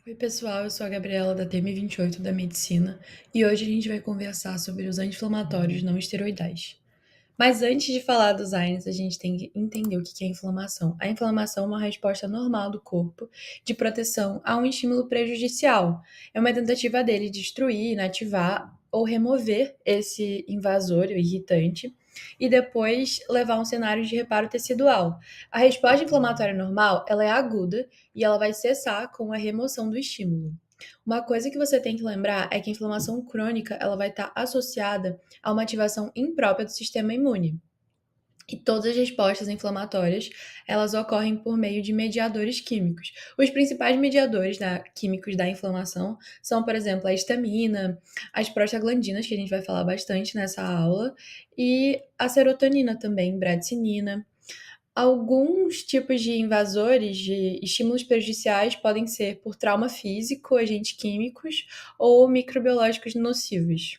Oi, pessoal, eu sou a Gabriela da TM28 da Medicina e hoje a gente vai conversar sobre os anti-inflamatórios não esteroidais. Mas antes de falar dos AINES, a gente tem que entender o que é inflamação. A inflamação é uma resposta normal do corpo de proteção a um estímulo prejudicial. É uma tentativa dele destruir, inativar ou remover esse invasor ou irritante e depois levar a um cenário de reparo tecidual. A resposta inflamatória normal, ela é aguda e ela vai cessar com a remoção do estímulo. Uma coisa que você tem que lembrar é que a inflamação crônica ela vai estar associada a uma ativação imprópria do sistema imune. E todas as respostas inflamatórias, elas ocorrem por meio de mediadores químicos. Os principais mediadores químicos da inflamação são, por exemplo, a histamina, as prostaglandinas, que a gente vai falar bastante nessa aula, e a serotonina também, bradicina. Alguns tipos de invasores, de estímulos prejudiciais, podem ser por trauma físico, agentes químicos ou microbiológicos nocivos.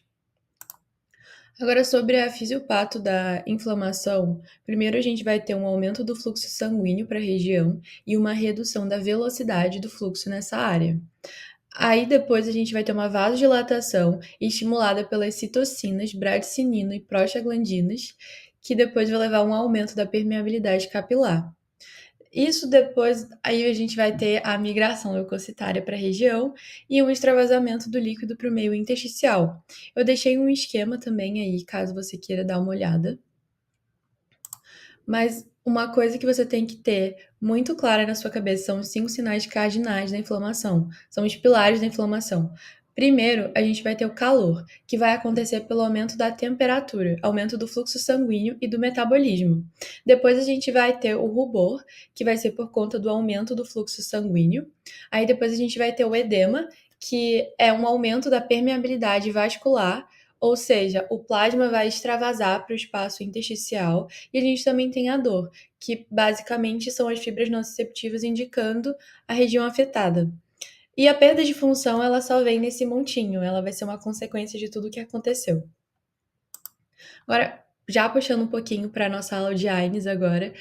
Agora, sobre a fisiopato da inflamação, primeiro a gente vai ter um aumento do fluxo sanguíneo para a região e uma redução da velocidade do fluxo nessa área. Aí depois a gente vai ter uma vasodilatação estimulada pelas citocinas, bradicinina e prostaglandinas, que depois vai levar a um aumento da permeabilidade capilar. Isso depois, aí a gente vai ter a migração leucocitária para a região e um extravasamento do líquido para o meio intersticial. Eu deixei um esquema também aí, caso você queira dar uma olhada. Mas uma coisa que você tem que ter muito clara na sua cabeça são os 5 sinais cardinais da inflamação, são os pilares da inflamação. Primeiro, a gente vai ter o calor, que vai acontecer pelo aumento da temperatura, aumento do fluxo sanguíneo e do metabolismo. Depois a gente vai ter o rubor, que vai ser por conta do aumento do fluxo sanguíneo. Aí depois a gente vai ter o edema, que é um aumento da permeabilidade vascular, ou seja, o plasma vai extravasar para o espaço intersticial e a gente também tem a dor, que basicamente são as fibras nociceptivas indicando a região afetada. E a perda de função, ela só vem nesse montinho, ela vai ser uma consequência de tudo o que aconteceu. Agora, já puxando um pouquinho para a nossa aula de AINES agora,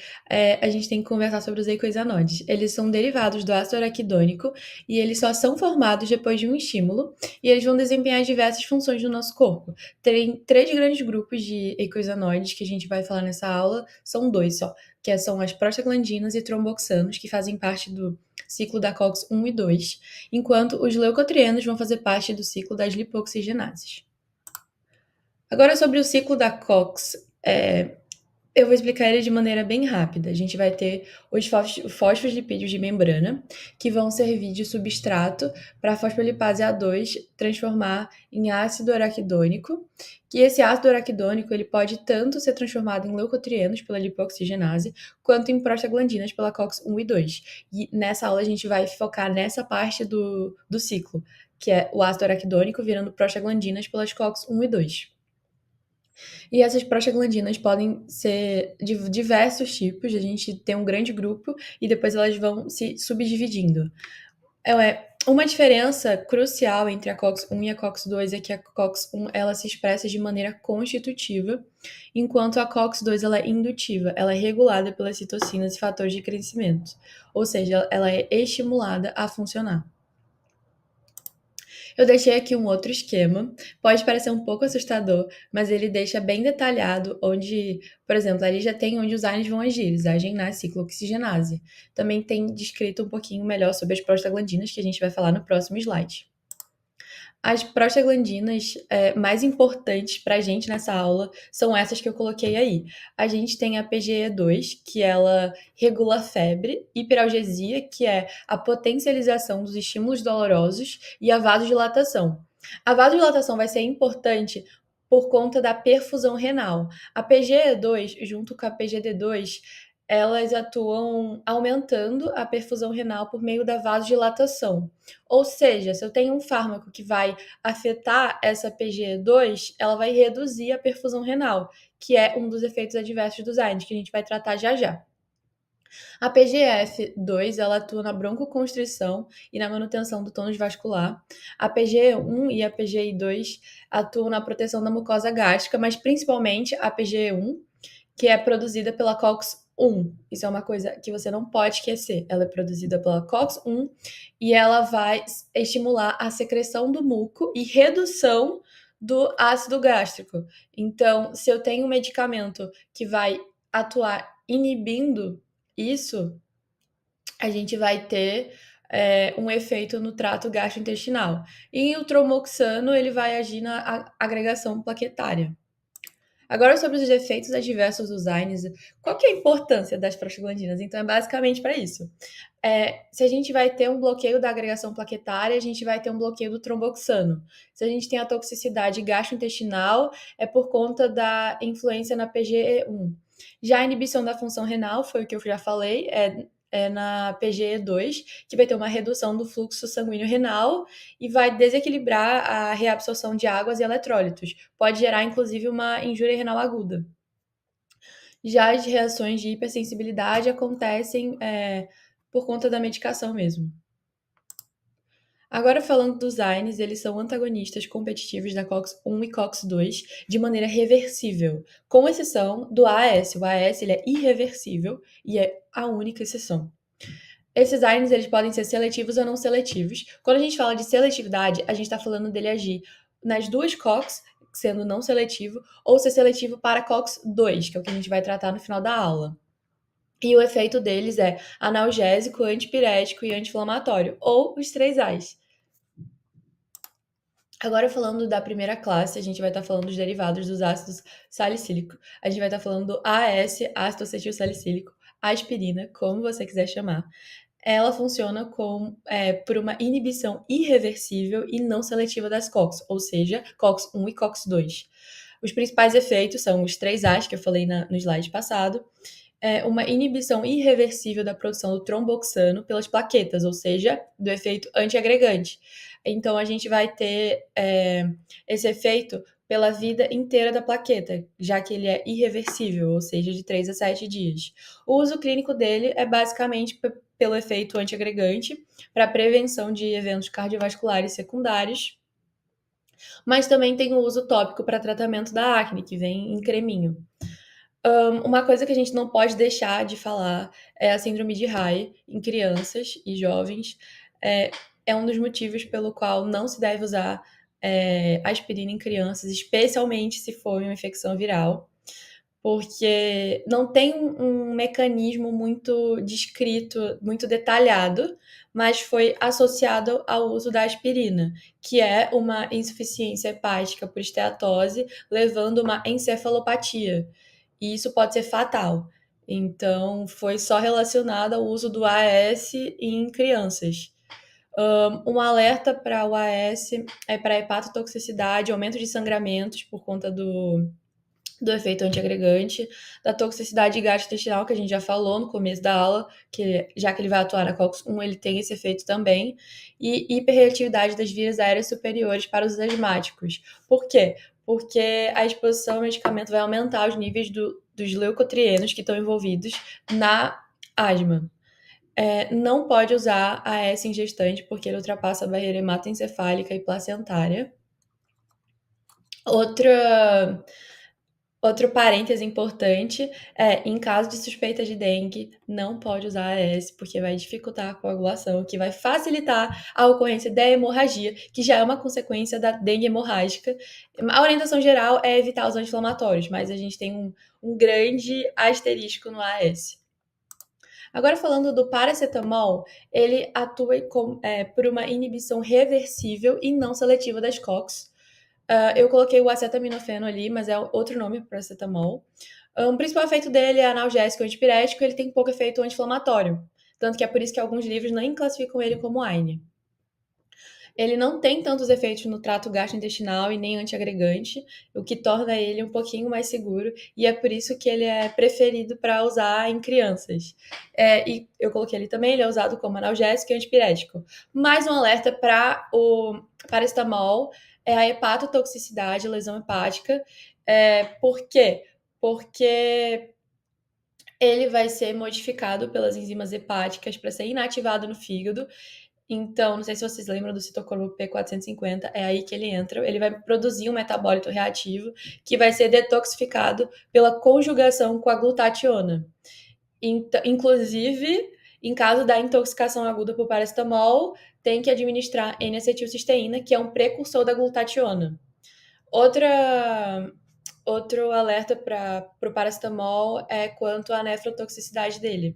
a gente tem que conversar sobre os eicosanoides. Eles são derivados do ácido araquidônico e eles só são formados depois de um estímulo e eles vão desempenhar diversas funções do nosso corpo. Tem 3 grandes grupos de eicosanoides que a gente vai falar nessa aula, são 2 só, que são as prostaglandinas e tromboxanos, que fazem parte do ciclo da COX-1 e 2, enquanto os leucotrienos vão fazer parte do ciclo das lipoxigenases. Agora, sobre o ciclo da COX, eu vou explicar ele de maneira bem rápida. A gente vai ter os fosfolipídios de membrana, que vão servir de substrato para a fosfolipase A2 transformar em ácido araquidônico, que esse ácido araquidônico ele pode tanto ser transformado em leucotrienos pela lipoxigenase, quanto em prostaglandinas pela COX-1 e 2. E nessa aula a gente vai focar nessa parte do ciclo, que é o ácido araquidônico virando prostaglandinas pelas COX-1 e 2. E essas prostaglandinas podem ser de diversos tipos, a gente tem um grande grupo e depois elas vão se subdividindo. Uma diferença crucial entre a COX-1 e a COX-2 é que a COX-1 ela se expressa de maneira constitutiva, enquanto a COX-2 ela é indutiva, ela é regulada pelas citocinas e fatores de crescimento, ou seja, ela é estimulada a funcionar. Eu deixei aqui um outro esquema, pode parecer um pouco assustador, mas ele deixa bem detalhado onde, por exemplo, ali já tem onde os AINES vão agir, eles agem na ciclooxigenase. Também tem descrito um pouquinho melhor sobre as prostaglandinas, que a gente vai falar no próximo slide. As prostaglandinas mais importantes para a gente nessa aula são essas que eu coloquei aí. A gente tem a PGE2, que ela regula a febre, hiperalgesia, que é a potencialização dos estímulos dolorosos, e a vasodilatação. A vasodilatação vai ser importante por conta da perfusão renal. A PGE2, junto com a PGD2, elas atuam aumentando a perfusão renal por meio da vasodilatação. Ou seja, se eu tenho um fármaco que vai afetar essa PGE2, ela vai reduzir a perfusão renal, que é um dos efeitos adversos dos AINES, que a gente vai tratar já já. A PGF2, ela atua na broncoconstrição e na manutenção do tônus vascular. A PGE1 e a PGI2 atuam na proteção da mucosa gástrica, mas principalmente a PGE1, que é produzida pela COX COX-1. Isso é uma coisa que você não pode esquecer. Ela é produzida pela COX-1 e ela vai estimular a secreção do muco e redução do ácido gástrico. Então, se eu tenho um medicamento que vai atuar inibindo isso, a gente vai ter um efeito no trato gastrointestinal. E o tromboxano, ele vai agir na agregação plaquetária. Agora, sobre os efeitos adversos dos AINES, qual que é a importância das prostaglandinas? Então, é basicamente para isso. Se a gente vai ter um bloqueio da agregação plaquetária, a gente vai ter um bloqueio do tromboxano. Se a gente tem a toxicidade gastrointestinal, é por conta da influência na PGE1. Já a inibição da função renal, foi o que eu já falei, é na PGE2, que vai ter uma redução do fluxo sanguíneo renal e vai desequilibrar a reabsorção de águas e eletrólitos. Pode gerar, inclusive, uma injúria renal aguda. Já as reações de hipersensibilidade acontecem por conta da medicação mesmo. Agora falando dos AINES, eles são antagonistas competitivos da COX-1 e COX-2 de maneira reversível, com exceção do AAS. O AAS ele é irreversível e é a única exceção. Esses AINES eles podem ser seletivos ou não seletivos. Quando a gente fala de seletividade, a gente está falando dele agir nas duas COX, sendo não seletivo, ou ser seletivo para COX-2, que é o que a gente vai tratar no final da aula. E o efeito deles é analgésico, antipirético e anti-inflamatório, ou os três A's. Agora, falando da primeira classe, a gente vai estar falando dos derivados dos ácidos salicílicos. A gente vai estar falando do AS, ácido acetil salicílico, aspirina, como você quiser chamar. Ela funciona por uma inibição irreversível e não seletiva das COX, ou seja, COX-1 e COX-2. Os principais efeitos são os três A's que eu falei no slide passado, uma inibição irreversível da produção do tromboxano pelas plaquetas, ou seja, do efeito antiagregante. Então, a gente vai ter esse efeito pela vida inteira da plaqueta, já que ele é irreversível, ou seja, de 3 a 7 dias. O uso clínico dele é basicamente pelo efeito antiagregante, para prevenção de eventos cardiovasculares secundários, mas também tem o uso tópico para tratamento da acne, que vem em creminho. Uma coisa que a gente não pode deixar de falar é a síndrome de Reye em crianças e jovens. É um dos motivos pelo qual não se deve usar aspirina em crianças, especialmente se for uma infecção viral, porque não tem um mecanismo muito descrito, muito detalhado, mas foi associado ao uso da aspirina, que é uma insuficiência hepática por esteatose, levando uma encefalopatia. E isso pode ser fatal. Então, foi só relacionado ao uso do AS em crianças. Um alerta para o AS é para hepatotoxicidade, aumento de sangramentos por conta do efeito antiagregante, da toxicidade gastrointestinal, que a gente já falou no começo da aula, que já que ele vai atuar na COX-1, ele tem esse efeito também, e hiperreatividade das vias aéreas superiores para os asmáticos. Por quê? Porque a exposição ao medicamento vai aumentar os níveis dos leucotrienos que estão envolvidos na asma. Não pode usar AS em gestante, porque ele ultrapassa a barreira hematoencefálica e placentária. Outro parêntese importante em caso de suspeita de dengue, não pode usar AS, porque vai dificultar a coagulação, que vai facilitar a ocorrência da hemorragia, que já é uma consequência da dengue hemorrágica. A orientação geral é evitar os anti-inflamatórios, mas a gente tem um grande asterisco no AS. Agora, falando do paracetamol, ele atua por uma inibição reversível e não seletiva das COX. Eu coloquei o acetaminofeno ali, mas é outro nome para paracetamol. O principal efeito dele é analgésico e antipirético, ele tem pouco efeito anti-inflamatório. Tanto que é por isso que alguns livros nem classificam ele como AINE. Ele não tem tantos efeitos no trato gastrointestinal e nem antiagregante, o que torna ele um pouquinho mais seguro, e é por isso que ele é preferido para usar em crianças. E eu coloquei ele também, ele é usado como analgésico e antipirético. Mais um alerta para o paracetamol é a hepatotoxicidade, lesão hepática. Por quê? Porque ele vai ser modificado pelas enzimas hepáticas para ser inativado no fígado. Então, não sei se vocês lembram do citocromo P450, é aí que ele entra. Ele vai produzir um metabólito reativo que vai ser detoxificado pela conjugação com a glutationa. Inclusive, em caso da intoxicação aguda por paracetamol, tem que administrar N-acetilcisteína, que é um precursor da glutationa. Outro alerta para o paracetamol é quanto à nefrotoxicidade dele.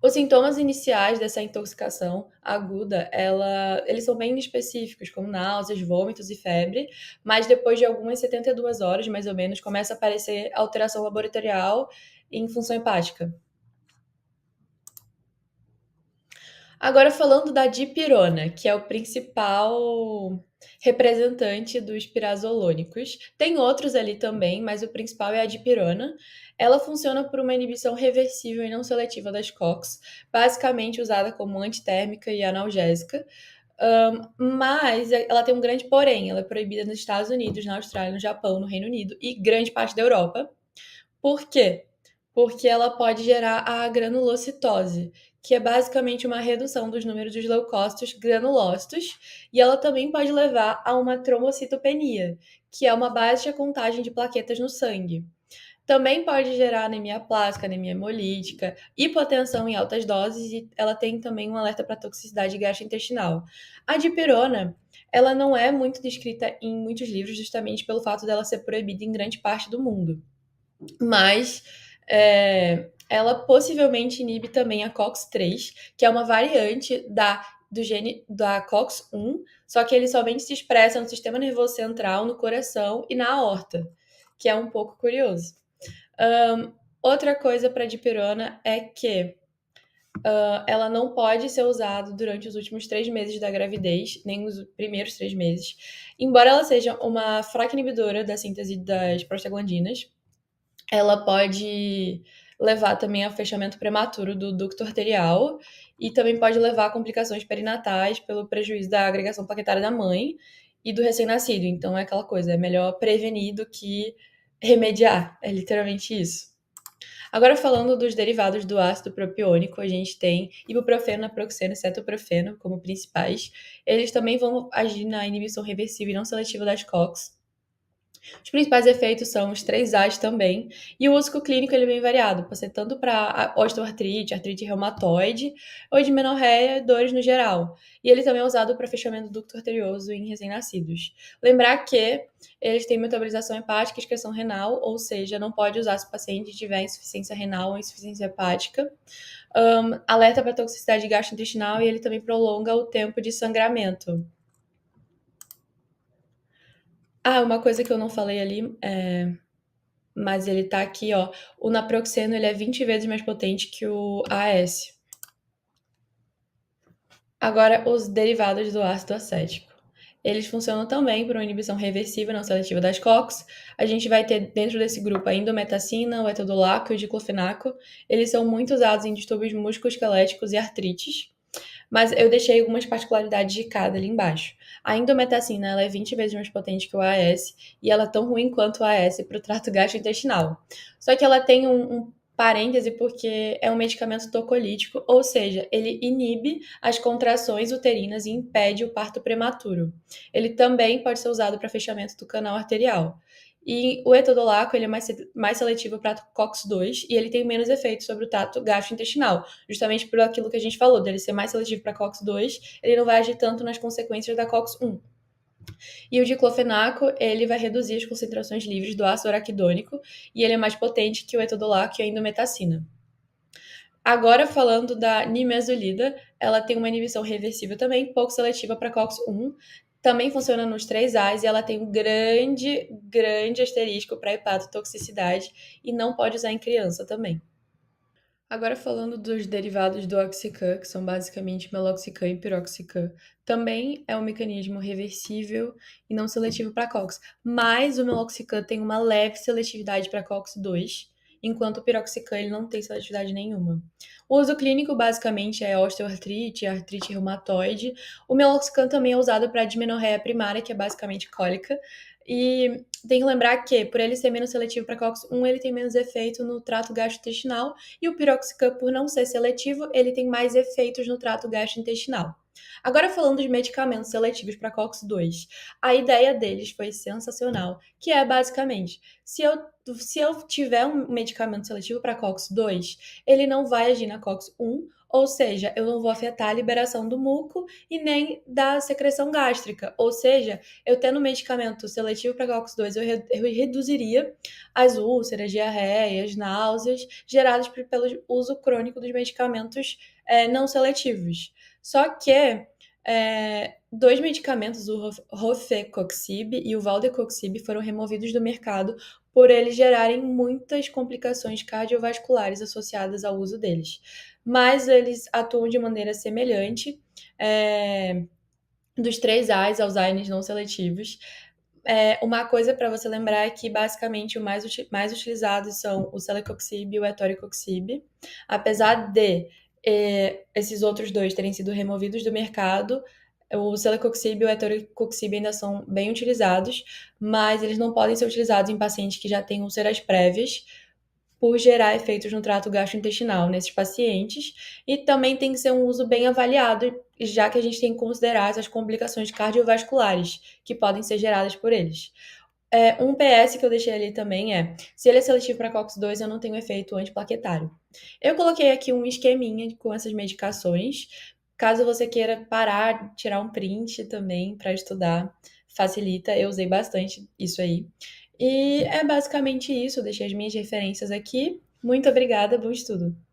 Os sintomas iniciais dessa intoxicação aguda, eles são bem específicos, como náuseas, vômitos e febre, mas depois de algumas 72 horas, mais ou menos, começa a aparecer alteração laboratorial em função hepática. Agora falando da dipirona, que é o principal representante dos pirazolônicos. Tem outros ali também, mas o principal é a dipirona. Ela funciona por uma inibição reversível e não seletiva das COX, basicamente usada como antitérmica e analgésica. Mas ela tem um grande porém, ela é proibida nos Estados Unidos, na Austrália, no Japão, no Reino Unido e grande parte da Europa. Por quê? Porque ela pode gerar a granulocitose, que é basicamente uma redução dos números dos leucócitos granulócitos, e ela também pode levar a uma trombocitopenia, que é uma baixa contagem de plaquetas no sangue. Também pode gerar anemia plástica, anemia hemolítica, hipotensão em altas doses e ela tem também um alerta para toxicidade gastrointestinal. A dipirona, ela não é muito descrita em muitos livros justamente pelo fato dela ser proibida em grande parte do mundo. Mas ela possivelmente inibe também a COX-3, que é uma variante do gene da COX-1, só que ele somente se expressa no sistema nervoso central, no coração e na aorta, que é um pouco curioso. Outra coisa para a dipirona é que ela não pode ser usada durante os últimos 3 meses da gravidez, nem os primeiros 3 meses. Embora ela seja uma fraca inibidora da síntese das prostaglandinas, ela pode levar também a fechamento prematuro do ducto arterial e também pode levar a complicações perinatais pelo prejuízo da agregação plaquetária da mãe e do recém-nascido. Então é aquela coisa, é melhor prevenir do que remediar. É literalmente isso. Agora falando dos derivados do ácido propiônico, a gente tem ibuprofeno, naproxeno e cetoprofeno como principais. Eles também vão agir na inibição reversível e não seletiva das COX. Os principais efeitos são os 3As também, e o uso clínico ele é bem variado, pode ser tanto para osteoartrite, artrite reumatoide, ou de menorreia, dores no geral. E ele também é usado para fechamento do ducto arterioso em recém-nascidos. Lembrar que eles têm metabolização hepática e excreção renal, ou seja, não pode usar se o paciente tiver insuficiência renal ou insuficiência hepática. Alerta para toxicidade gastrointestinal e ele também prolonga o tempo de sangramento. Uma coisa que eu não falei ali, mas ele tá aqui, ó. O naproxeno, ele é 20 vezes mais potente que o AS. Agora, os derivados do ácido acético. Eles funcionam também por uma inibição reversível não seletiva das COX. A gente vai ter dentro desse grupo a indometacina, o etodolaco e o diclofenaco. Eles são muito usados em distúrbios musculoesqueléticos e artrites. Mas eu deixei algumas particularidades de cada ali embaixo. A indometacina ela é 20 vezes mais potente que o AS e ela é tão ruim quanto o AS para o trato gastrointestinal. Só que ela tem um parêntese porque é um medicamento tocolítico, ou seja, ele inibe as contrações uterinas e impede o parto prematuro. Ele também pode ser usado para fechamento do canal arterial. E o etodolaco ele é mais seletivo para COX-2 e ele tem menos efeito sobre o trato gastrointestinal, justamente por aquilo que a gente falou, dele ser mais seletivo para COX-2, ele não vai agir tanto nas consequências da COX-1. E o diclofenaco, ele vai reduzir as concentrações livres do ácido araquidônico e ele é mais potente que o etodolaco e a indometacina. Agora, falando da nimesulida, ela tem uma inibição reversível também, pouco seletiva para COX-1, também funciona nos 3As e ela tem um grande asterisco para hepatotoxicidade e não pode usar em criança também. Agora falando dos derivados do Oxycan, que são basicamente meloxicam e piroxicam, também é um mecanismo reversível e não seletivo para COX, mas o meloxicam tem uma leve seletividade para COX-2, enquanto o piroxicam ele não tem seletividade nenhuma. O uso clínico basicamente é osteoartrite, artrite reumatoide. O meloxicam também é usado para dismenorreia primária, que é basicamente cólica, e tem que lembrar que, por ele ser menos seletivo para COX-1, ele tem menos efeito no trato gastrointestinal, e o piroxicam, por não ser seletivo, ele tem mais efeitos no trato gastrointestinal. Agora falando dos medicamentos seletivos para COX-2, a ideia deles foi sensacional, que é basicamente, se eu tiver um medicamento seletivo para COX-2, ele não vai agir na COX-1, ou seja, eu não vou afetar a liberação do muco e nem da secreção gástrica. Ou seja, eu tendo medicamento seletivo para COX-2, eu reduziria as úlceras, diarreias, náuseas geradas pelo uso crônico dos medicamentos não seletivos. Só que dois medicamentos, o Rofecoxib e o Valdecoxib, foram removidos do mercado por eles gerarem muitas complicações cardiovasculares associadas ao uso deles. Mas eles atuam de maneira semelhante dos três A's, Alzheimer's não seletivos. Uma coisa para você lembrar é que basicamente o mais utilizados são o Celecoxib e o Etoricoxib. Apesar de esses outros dois terem sido removidos do mercado, o Celecoxib e o Etoricoxib ainda são bem utilizados, mas eles não podem ser utilizados em pacientes que já têm úlceras prévias, por gerar efeitos no trato gastrointestinal nesses pacientes, e também tem que ser um uso bem avaliado, já que a gente tem que considerar essas complicações cardiovasculares que podem ser geradas por eles. Um PS que eu deixei ali também se ele é seletivo para COX-2, eu não tenho efeito antiplaquetário. Eu coloquei aqui um esqueminha com essas medicações, caso você queira parar, tirar um print também para estudar, facilita, eu usei bastante isso aí. E é basicamente isso, eu deixei as minhas referências aqui. Muito obrigada, bom estudo!